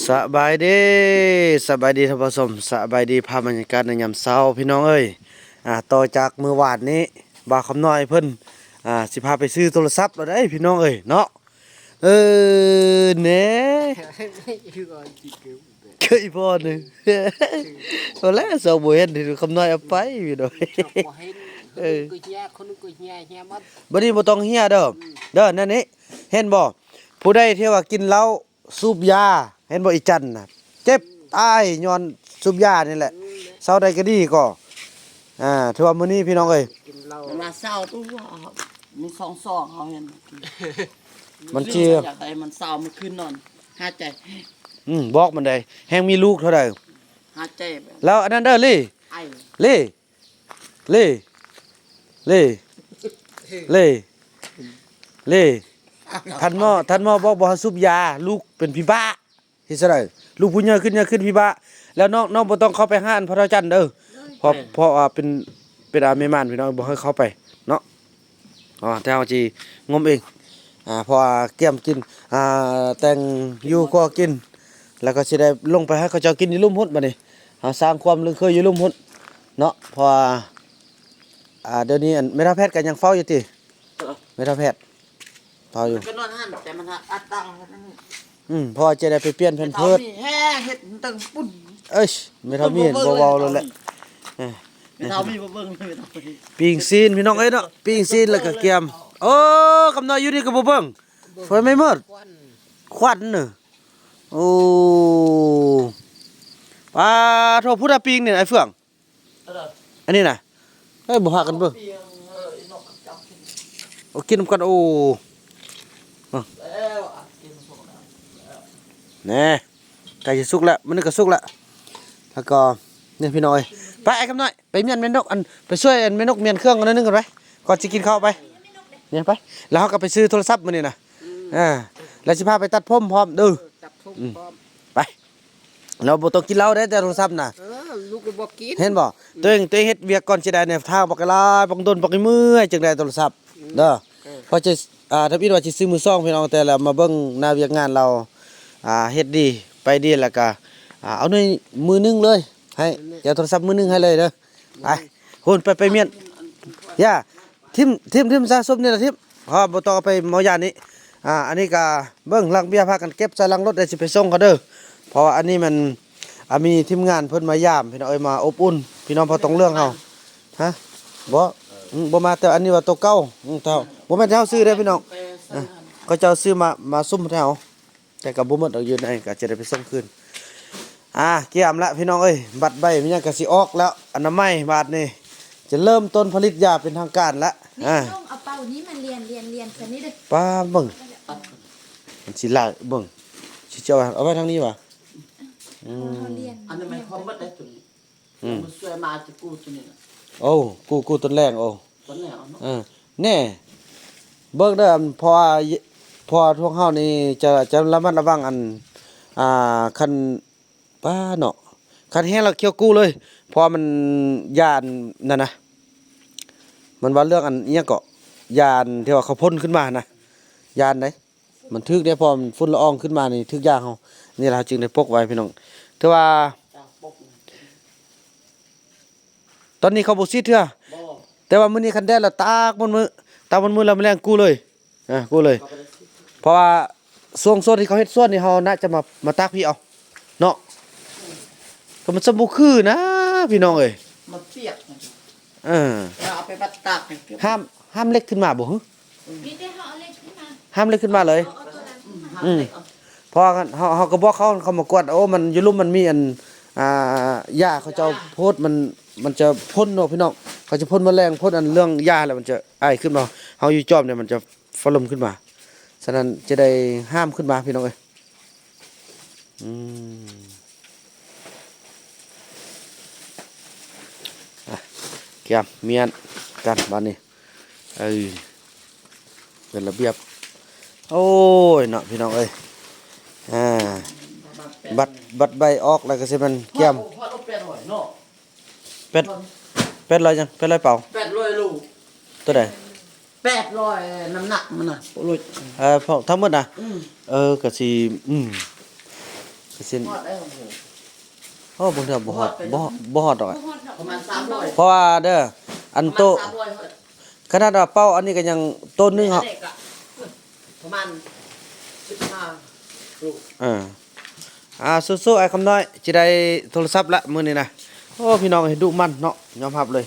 สบายดีสบายดีท่านผู้ชมสบายดีภาพบรรยากาศในยามเช้าพี่น้องเอ้ยต่อจากมื้อวานนี้บ่าวคำน้อยเพิ่นสิพาไปซื้อโทรศัพท์แล้วได้พี่น้องเอ้ยเนาะแหน่เคยพอหนึงพอแล้วสาวบ่เห็นที่คำน้อยเอาไปพี่น้องบัดนี้บ่ต้องเฮียเด้อนั่นนี่เห็นบ่ผู้ใดที่ว่ากินเหล้าสูบยาเห็นบ่อีจันน่ะเจ็บตายย้อนสูบยานี่แหละเศร้าใดก็ดีก็ถือว่ามื้อนี้พี่น้องเอ้ยมาเศร้าตัวมีสองเขาเห็นมันเจียอยากให้มันเศร้ามันขึ้นนอนหาใจบอกมันได้แฮงมีลูกเท่าใดหาใจแล้วอันนั้นเด้อลี่ไอ้ลี่ลี่ลี่ลี่ลี่ท่านหมอบอกบ่ให้สูบยาลูกเป็นพี่บ้าเฮ็ดซะได้ลูกผู้ใหญ่ขึ้นพี่บ้าแล้วน้องบ่ต้องเข้าไปห้านพระเท่าจันทร์เด้อเพราะเป็นอาแม่ม่านพี่น้องบ่ให้เข้าไปเนาะแต่เฮาสิงมเองเพราะว่าเกี่ยมกินแต่งอยู่ก็กินแล้วก็สิได้ลงไปให้เขาเจ้ากินอยู่ลุ่มหุ้นบัดนี้เฮาสร้างความลึกเคยอยู่ลุ่มหุ้นเนาะเพราะว่าเดี๋ยวนี้เมทาแพทย์ก็ยังเฝ้าอยู่ติเมทาแพทย์เฝ้าอยู่ก็นอนหันแต่มันอัดตังพอจะได้ไปเปลี่ยนแผ่นเพิดแฮ่เฮ็ดตึงปุ่นเอ้ยไม่เท่ามีเบาๆเลยแหละไม่เท่ามีบ่เบิ่งไม่เท่าปิ้งซีนพี่น้องเอ้ยเนาะปิ้งซีนแล้วก็เกียมโอ้กำน้อยอยู่นี่ก็บ่เบิ่งเพิ่นไม่หมดควันน่ะโอ้ปลาโทผู้ดาปิ้งนี่ไอ้เฟื่องอันนี้น่ะเอ้ยบ่หากันเบิ่งโอ้กินนำกันโอ้แน่ไก่จะสุกแล้วมันนี่ก็สุกแล้วแล้วก็นี่พี่น้อยไปไอ้คำน้อยไปเมียนแม่นกอันไปช่วยอันแม่นกเมียนเครื่องอันนึงกันไปก่อนจะกินข้าวไปเนี่ยไปแล้วเขาก็ไปซื้อโทรศัพท์มื้อนี้นะแล้วสิพาไปตัดผมพร้อมเด้อไปเราบ่ต้องกินเหล้าได้แต่โทรศัพท์น่ะลูกก็บ่กินเห็นบ่ตัวเองเฮ็ดเวียกก่อนสิได้เนี่ยทางบักลาบักดนบักเมื่อยจังได้โทรศัพท์เด้อพอจะถ้าพี่ว่าสิซื้อมือซ่องพี่น้องแต่ละมาเบิ่งหน้าเวียกงานเราเฮ็ดดีไปดีแล้วก็เอาในมือนึงเลยให้เดี๋ยวโทรศัพท์มือนึงให้เลยเด้อไปหุ่นไปเมียนย่าทิมซะซุปนี่ล่ะทิมบ่ต้องเอาไปเมายานี้อันนี้ก็เบิ่งลังเบียร์พากันเก็บใส่ลังรถได้สิไปส่งเขาเด้อเพราะว่าอันนี้มันมีทีมงานเพิ่นมายามพี่น้องเอ้ยมาอบอุ่นพี่น้องพอต้องเรื่องเฮาฮะบ่มาแต่อันนี้ว่าตัวเก่าเท่าบ่แม่นเฮาซื้อได้พี่น้องก็เจ้าซื้อมาซุ่มแถวแต่ก็บ่หมดเอาอยู่ในก็จะได้ไปส่งคืนเกี่ยมละพี่น้องเอ้ยบัตรใบมันยังก็สิออกแล้วอนามัยบาทนี่จะเริ่มต้นผลิตยาเป็นทางการละเอาเป่านี้มันเรียนซะนี่เด้อป้าเบิ่งมันสิละเบิ่งสิเจ้าเอาไว้ทางนี้วะอันนี้มันความบัดได้ตัวนี้มันสวยมาจะกู้ตัวนี้โอ้กูต้นแรงโอ้ต้นแรงเนาะแน่เบิ่งเด้อพอพวกเฮานี่จะระมัดระวังคันป้าเนาะคันแห้งแล้วเคี่ยวกู้เลยเพราะมันยานนั่นนะมันว่าเรื่องอีหยังก็ยานที่ว่าเขาพ่นขึ้นมานะยานไหนมันทึกได้พอมันฝุ่นละอองขึ้นมานี่ทึกยางเฮานี่ล่ะจึงได้พกไว้พี่น้องถือว่าตอนนี้เขาบ่ซิดเถื่อแต่ว่ามื้อนี้คันแดดแล้วตากบนมือแล้วแมลงกู้เลยกู้เลยเพราะว่าช่วงโซนที่เขาเฮ็ดสวนนี่เฮาน่าจะมาตากพี่เอาเนาะก็มันสมบูรณ์คือนะพี่น้องเอ้ยมันเปียกเอาไปบัดตากห้ามเล็กขึ้นมาบ่ฮึมีแต่เฮาเอาเล็กขึ้นมาห้ามเล็กขึ้นมาเลยเพราะเฮาก็บอกเขามากวดโอ้มันอยู่ลุ่มมันมีหญ้าเขาจะโพดมันจะพ่นเนาะพี่น้องเขาจะพ่นแมลงพ่นเรื่องหญ้าแล้วมันจะขึ้นมาเฮาอยู่จอมเนี่ยมันจะฟลมขึ้นมาฉะนั้นจะได้ห้ามขึ้นมาพี่น้องเอ้ยเกี่ยมเมียนกันบ้านนี้เป็นระเบียบโอ้ยเนาะพี่น้องเอ้ยบัดใบออกแล้วก็สิมันเกี่ยมเป็ดลอยจังเป็ดลอยเป่า800ลูกตัวใด800น้ำหนักมันน่ะพอทั้งหมดน่ะก็สิ สิ้น ฮอดได้โอ้โห โอ้บ่เทื่อบ่ฮอดบ่ฮอดดอก บ่ฮอดดอก ประมาณ300 เพราะว่าเด้ออันโตะ ประมาณ300เฮ้ย ขนาดว่าเป้าอันนี้ก็ยังต้นนึงเฮา เด็กอะประมาณ15ลูก สู้ๆไอ้คำน้อยสิได้โทรศัพท์ละมื้อนี้นะโอ้พี่น้องเฮ็ดดุมันเนาะยอมรับเลย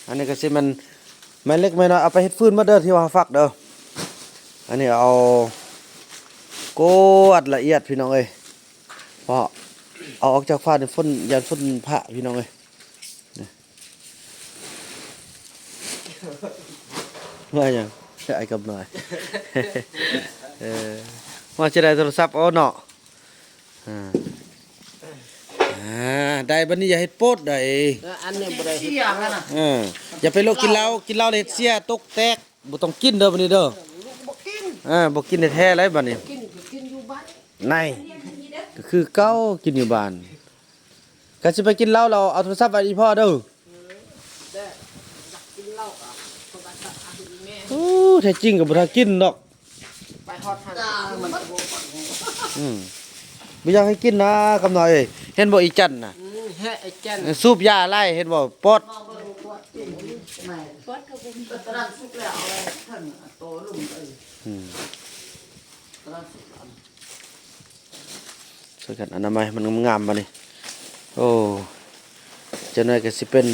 อันนี้ก็สิมันแม่เล็กแม่น้อยเอาไปเฮ็ดฟืนมาเด้อที่ว่าฟักเด้ออันนี้เอาโกดละเอียดพี่น้องเอ้ยเพราะเอาออกจากฟ้านี่ฝนยันฝนพระพี่น้องเอ้ยนี่ว่าหยังไอ้คำน้อย เออว่าจะได้โทรศัพท์เอาเนาะได้บัดนี้อย่าเฮ็ดโปดได้ อันนี้บ่ได้เสียกันน่ะ อย่าไปโลกกินเหล้าแล้วเฮ็ดเสียตกแตกบ่ต้องกินเด้อบัดนี้เด้อ บ่กิน บ่กินแท้ๆเลยบัดนี้ กินอยู่บ้าน ในก็คือเก่ากินอยู่บ้านก็สิไปกินเหล้าเราเอาโทรศัพท์ไว้อีพ่อเด้อ แต่อยากกินเหล้าอ่ะคนละสักอาทิตย์แม่ โอ้แท้จริงก็บ่ทันกินดอก ไปฮอดทางมันก็บ่ปัง บ่อยากให้กินนะคำน้อยเอ้ยเห็นบ่อีจันน่ะ เฮ้ไอ้แก่น สูบยาไล่เห็นบ่ปอด มาเบิ่งตัวจริงแม่ ปอดก็บ่มี ตะนั้นสุกแล้วเอาไว้ท่านโตลุ่มเอ้ย อืม ตะนั้นสุกแล้ว ช่วยกันอนามัยมันงามๆบัดนี้โอ้จังได๋ก็สิเป็น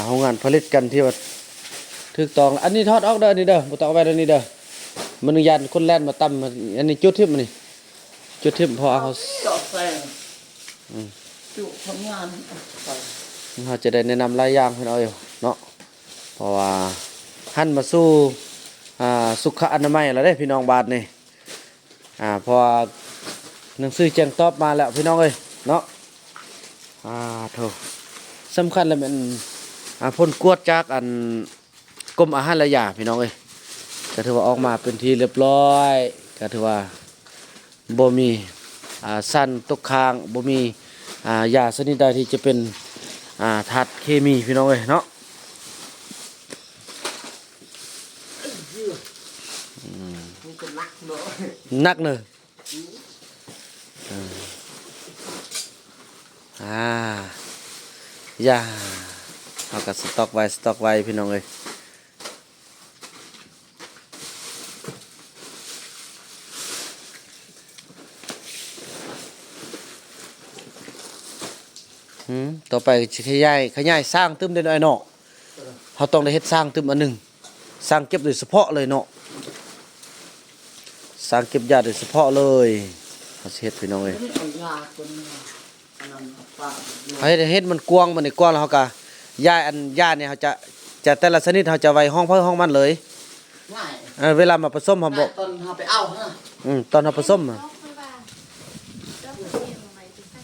โรงงานผลิตกันที่ว่าถูกต้องอันนี้ทอดออกเด้อนี่เด้อบ่ต้องเอาไว้เด้อนี่เด้อมันยันคนแล่นมาตํอันนี้จุดทิพย์นี่จุดทิพย์พอเอา จอดแซงจุทำงานไป เราจะได้แนะนำหลายอย่างให้เราอยู่เนาะเพราะว่าหันมาสู่สุขอนามัยแล้วเด้พี่น้องบาทนี่เพราะว่าหนังสือแจ้งตอบมาแล้วพี่น้องเอ้ยเนาะโถสำคัญแล้วมันพ้นกวดจากอันกรมอาหารและยาพี่น้องเอ้ยก็ถือว่าออกมาเป็นที่เรียบร้อยก็ถือว่าบ่มีสั่นตกค้างบ่มียาชนิดใดที่จะเป็นธาตุเคมีพี่น้องเอ้ยเนาะมันก็หนักเนาะ นักเนอะยาเอากับสต็อกไว้พี่น้องเอ้ยต่อไปสิขยายสร้างตึมได้หน่อยเนาะเขาต้องได้เฮ็ดสร้างตึมอันหนึงสร้างเก็บโดยเฉพาะเลยเนาะสร้างเก็บยาโดยเฉพาะเลยเขาสิเฮ็ดพี่น้องเอ้ย นี่เอายาคนอันนั้นป้า เขาเฮ็ดมันกว้างมันนี่กว้างแล้วเขาก็ยาเนี่ยเขาจะแต่ละชนิดเขาจะไว้ห้องเพิ่นห้องมันเลย ง่าย เวลามาผสมเขาบอก ตอนเฮาไปเอาฮะ ตอนเขาผสมน่ะ เอาค่อยว่าแล้วก็เปลี่ยนใหม่เป็นซั่น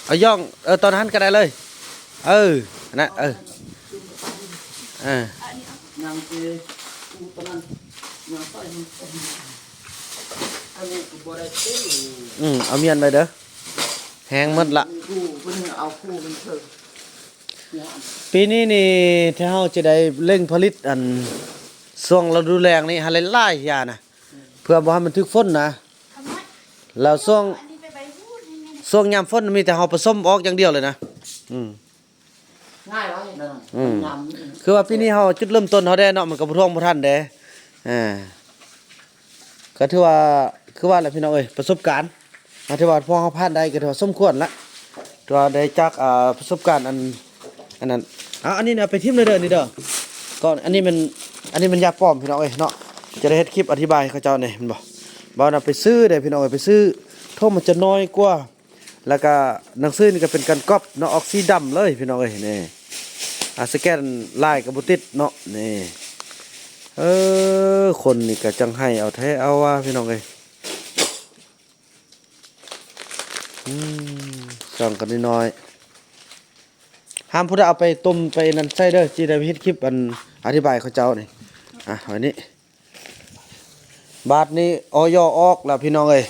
เอาย่องตอนนั้นก็ได้เลยนะยังสิกูตอนนั้นยังใส่มันอันนี้กูบ่ได้เต้น เอาเมียนไปเด้อแห้งหมดละ กูเพิ่นเอาคู่มันเถอะยา ปีนี้นี่ถ้าเราจะได้เร่งผลิตอันช่วงฤดูแล้งนี่หาหลายๆอย่างนะเพื่อบ่ให้มันถึกฝนนะ ทำไม แล้วช่วง อันนี้ไปพูดให้แม่ ช่วงยามฝนมีแต่เฮาผสมออกอย่างเดียวเลยนะง่ายไว้นั่นยำ คือว่าปีนี้เฮาจุดเริ่มต้นเฮาได้เนาะมันก็บ่ท่วงบ่ทันเด้ก็ถือว่าคือว่าแหละพี่น้องเอ้ยประสบการณ์ถือว่าพอเฮาผ่านได้ก็ถือว่าสมควรละถือว่าได้จากประสบการณ์อันนั้นอันนี้เนี่ยไปทิ่มเลยเด้อนี่เด้อก่อนอันนี้มันยาปลอมพี่น้องเอ้ยเนาะจะได้เฮ็ดคลิปอธิบายให้เขาเจ้านี่มันบ่น่ะไปซื้อได้พี่น้องเอ้ยไปซื้อโทษมันจะน้อยกว่าแล้วก็หนังสือนี่ก็เป็นการก๊อปเนาะออกสีดำเลยพี่น้องเอ้ยนี่สแกนลายก็บ่ติดเนาะนี่คนนี่ก็จังให้เอาแท้เอาว่าพี่น้องเอ้ยส่องกันนิดหน่อยห้ามผู้ใดเอาไปต้มไปนั่นใส่เด้อจีได้เฮ็ดคลิปอันอธิบายเขาเจ้านี่วันนี้ บาทนี้ออยออกแล้วพี่น้องเอ้ย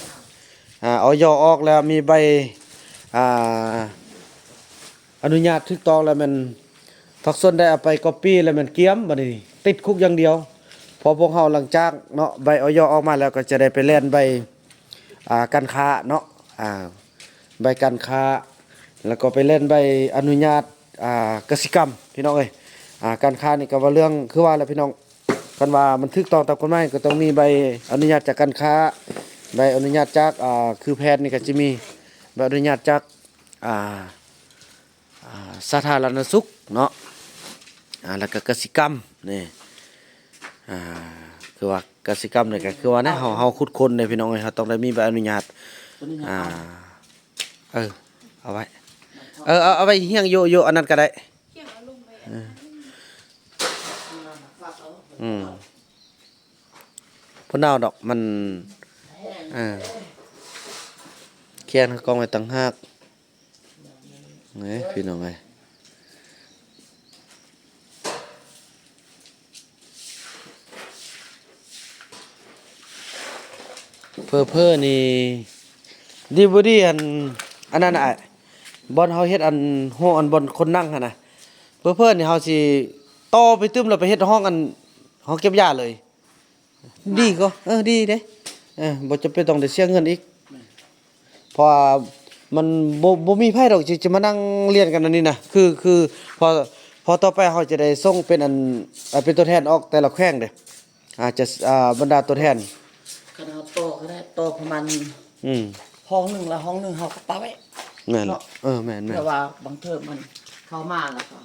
ออยออกแล้วมีใบอ่าอนุญาตถูกต้องแล้วมันทักษนได้เอาไปก๊อปปี้แล้วมันเกียมบัดนี้ติดคุกอย่างเดียว พอพวกเฮาหลังจากเนาะใบออยออกมาแล้วก็จะได้ไปแล่นใบการค้าเนาะใบการค้าแล้วก็ไปเล่นใบอนุญาตกสิกรรมพี่น้องเอ้ยการค้านี่ก็ว่าเรื่องคือว่าแล้วพี่น้องกันว่ามันถูกต้องตามกฎหมายก็ต้องมีใบอนุญาตจากการค้าใบอนุญาตจากคือแพทย์นี่ก็จะมีใบอนุญาตจากสาธารณสุขเนาะแล้วก็กสิกรรมนี่คือว่ากสิกรรมนี่ก็คือว่านะเฮาขุดคนเนี่ยพี่น้องเอ้ยเฮาต้องได้มีใบอนุญาตตัวนี้ เอาไว้เอาไว้เฮียงโยอันนั้นก็ได้ เขี่ยเอาลงไปพุ่นเอาดอกมันเคียนกองไว้ต่างหากนี่พี่น้องเอ้ยเพ้อนี่ดีบ่ดีอันนั้นบอนเฮาเฮ็ดอันห้องอันบอนคนนั่งหั่นน่ะเพ้อนี่เฮาสิต่อไปตึมแล้วไปเฮ็ดห้องอันห้องเก็บยาเลยดีก็ดีเด้บ่จำเป็นต้องได้เสียเงินอีกเพราะว่ามันบ่มีไผดอกจะมานั่งเรียนกันอันนี้นะคือพอต่อไปเฮาจะได้ส่งเป็นเป็นตัวแทนออกแต่ละแขวงเด้จะบรรดาตัวแทนขนาดโตก็ได้โตประมาณอืมห้องหนึ่งละห้องหนึ่งเขาก็ปาไว้ แม่นแม่นแต่ว่าบางเทอมมันเข้ามาแล้วก็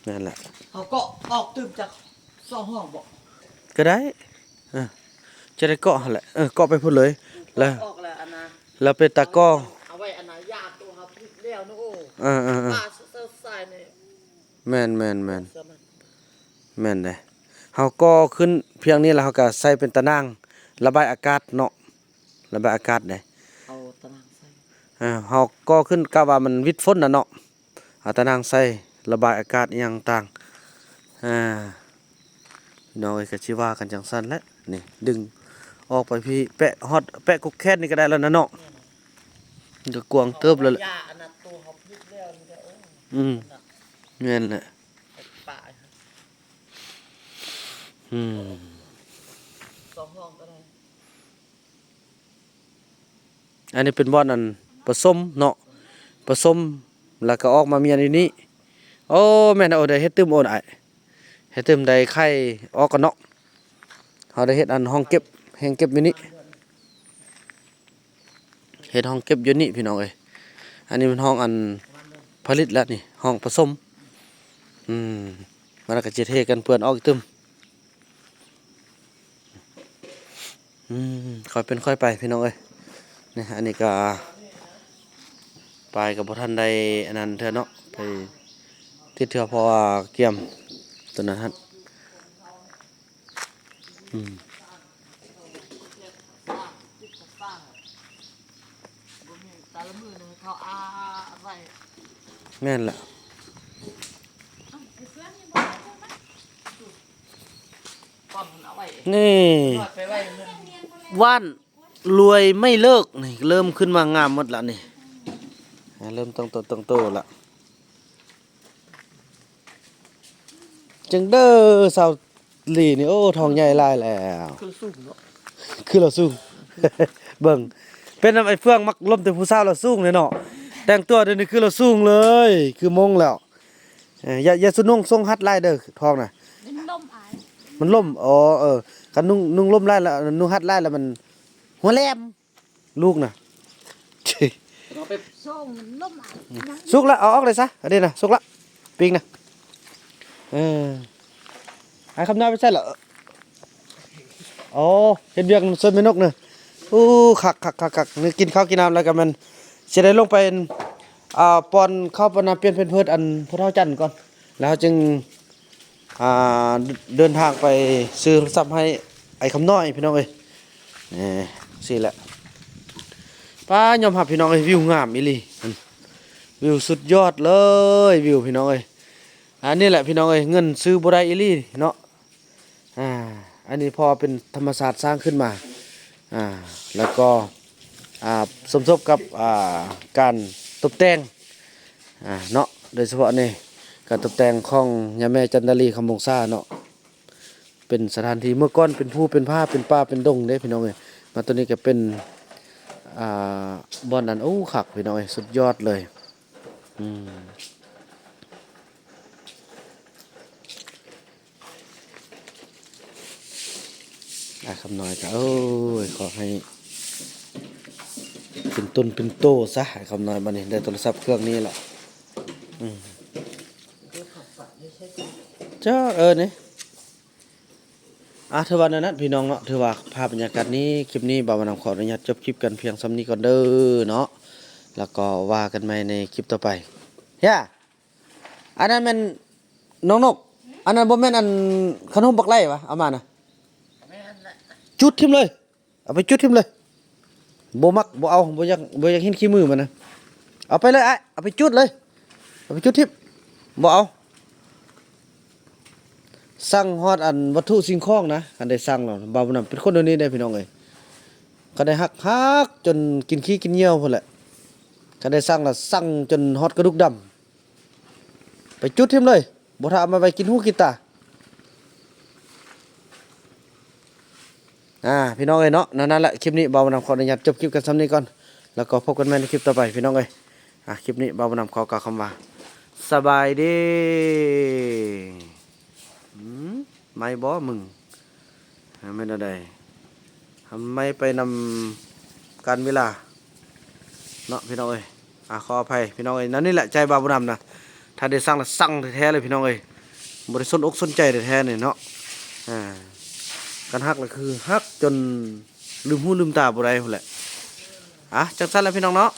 นั่นแหละเขาก็ออกตื่นจากสองห้องบอกก็ได้จะได้เกาะหั่นแหละเกาะไปพุ่นเลยแล้วออกแล้วอันนะแล้วเป็นตะก้อเอาไว้อันนะยาตัวครับพิษแล้วนะโอ้ป้าเสื้อใส่เนี่ยแม่นเลยเฮาก็ขึ้นเพียงนี้แล้วเฮาก็ใส่เป็นตะนางระบายอากาศเนาะระบายอากาศได้เอาตะนางใส่เฮาก็ขึ้นกะว่ามันวิดฝนน่ะเนาะเอาตะนางใส่ระบายอากาศอีหยังต่างพี่น้องเอ้ยก็สิว่ากันจังซั่นแหละนี่ดึงออกไปพี่แปะฮอดแปะกุกแค่นนี่ก็ได้แล้วนะเนาะก็กวางเติบแล้วแหละแม่นแหละสองห้องก็ได้อันนี้เป็นบ่อนอันผสมเนาะผสมแล้วก็ออกมาเมียนอยู่นี้โอ้แม่นเอาได้เฮ็ดตึมโอนเฮ็ดตึมได้ไข่ออกกันเนาะเฮาได้เฮ็ดอันห้องเก็บแห่งเก็บอยู่นี่เฮ็ดห้องเก็บอยู่นี่พี่น้องเอ้ยอันนี้มันห้องอันผลิตแล้วนี่ห้องผสมมันก็สิเทกันเปื้อนออกตึมค่อยเป็นค่อยไปพี่น้องเอ้ยนี่อันนี้ก็ไปกับบ่ทันใดอันนั้นเถอะเนาะไปที่เถื่อเพราะว่าเกี่ยมตัวนั้นฮะแม่นล่ะนี่ว่านรวยไม่เลิกนี่เริ่มขึ้นมางามหมดแล้วนี่เริ่มต้องโตละจังเด้อสาวหลีนี่โอ้ทองใหญ่ลายแล้วคือเราสู้ เบิ่งเป็นไอ้เฟื่องมักล้มแต่ผู้สาวเราสู้เลยเนาะแต่งตัวเดี๋ยวนี้คือเราสู้เลยคือมงแล้วอย่าสุนุ่งทรงฮัดลายเด้อทองน่ะมันล่มคันนุ่งล่มลายแล้วนุ่งฮัดลายแล้วมันหัวแหลมลูกน่ะสุกละเอาออกเลยซะอันนี้นะสุกละปิงนะไอ้คำนาไม่ใช่เหรอเห็นเบียงส่วนเป็นนกเนอะคักนึกกินข้าวกินน้ำแล้วกันมันจะได้ลงไปปอนข้าวปนาเปลี่ยนเป็นเพิดอันพระเท่าจันทร์ก่อนแล้วจึงเดินทางไปซื้อโทรศัพท์ให้ไอ้คำน้อยพี่น้องเอ้ยสิแหละป้ายอมรับพี่น้องเอ้ยวิวงามอีหลีวิวสุดยอดเลยวิวพี่น้องเอ้ยอันนี้แหละพี่น้องเอ้ยเงินซื้อบ่ได้อีหลีเนาะ อันนี้พอเป็นธรรมศาสตร์สร้างขึ้นมาแล้วก็สมทบกับการตกแต่งเนาะโดยเฉพาะนี่การตกแต่งของย่าแม่จันดาลีคำวงซ่าเนาะเป็นสถานที่เมื่อก่อนเป็นภูเป็นผ้าเป็นป่าเป็นดงเด้พี่น้องเอ้ยมาตัวนี้ก็เป็นบ่อนนั้นโอ้คักพี่น้องเอ้ยสุดยอดเลยคำน้อยก็โอ้ยขอให้เป็นต้นเป็นโตซะคำน้อยบัดนี้ได้โทรศัพท์เครื่องนี้แหละจ้านี่ถือว่านั้นพี่น้องเนาะถือว่าภาพบรรยากาศนี้คลิปนี้บ่าวมานำขออนุญาตจบคลิปกันเพียงซ้ำนี้ก่อนเด้อเนาะแล้วก็ว่ากันใหม่ในคลิปต่อไปเฮ้ยอันนั้นมันน้องนกอันนั้นบ่แม่นอันขนมบักไล่วะเอามานะจุดทิ่มเลยเอาไปจุดทิ่มเลยบ่มักบ่เอาบ่อยากเห็นขี้มือมันนะเอาไปเลยเอาไปจุดเลยเอาไปจุดทิ่มบ่เอาสั่งฮอดอันวัตถุสิ่งของนะคันได้สั่งแล้วบ่าวนำเป็นคนเดี๋ยวนี้ได้พี่น้องเอ้ยก็ได้ฮักจนกินขี้กินเหยี่ยวพุ่นแหละคันได้สั่งแล้วสั่งจนฮอดกระดูกดำไปจุดทิ่มเลยบ่ถ้าเอามาไว้กินหูกินตาพี่น้องเอ้ยเนาะนั่นแหละคลิปนี้บ่าวนำขออนุญาตจบคลิปกันซ้ำนี้ก่อนแล้วก็พบกันใหม่ในคลิปต่อไปพี่น้องเอ้ยคลิปนี้บ่าวนำขอกล่าวคำว่าสบายดีไม่บ่มึงไม่ได้ทำไม่ไปนำการเวลาเนาะพี่น้องเอ้ยขออภัยพี่น้องเอ้ยนั่นนี่แหละใจบ่าวบุญนำนะถ้าได้สั่งละสั่งแท้ๆเลยพี่น้องเอ้ยบริสุทธิ์อกสนใจแท้ๆเนี่ยเนาะการฮักเลยคือฮักจนลืมหูลืมตาบ่ได้พุ่นแหละจังซั่นแหละพี่น้องเนาะ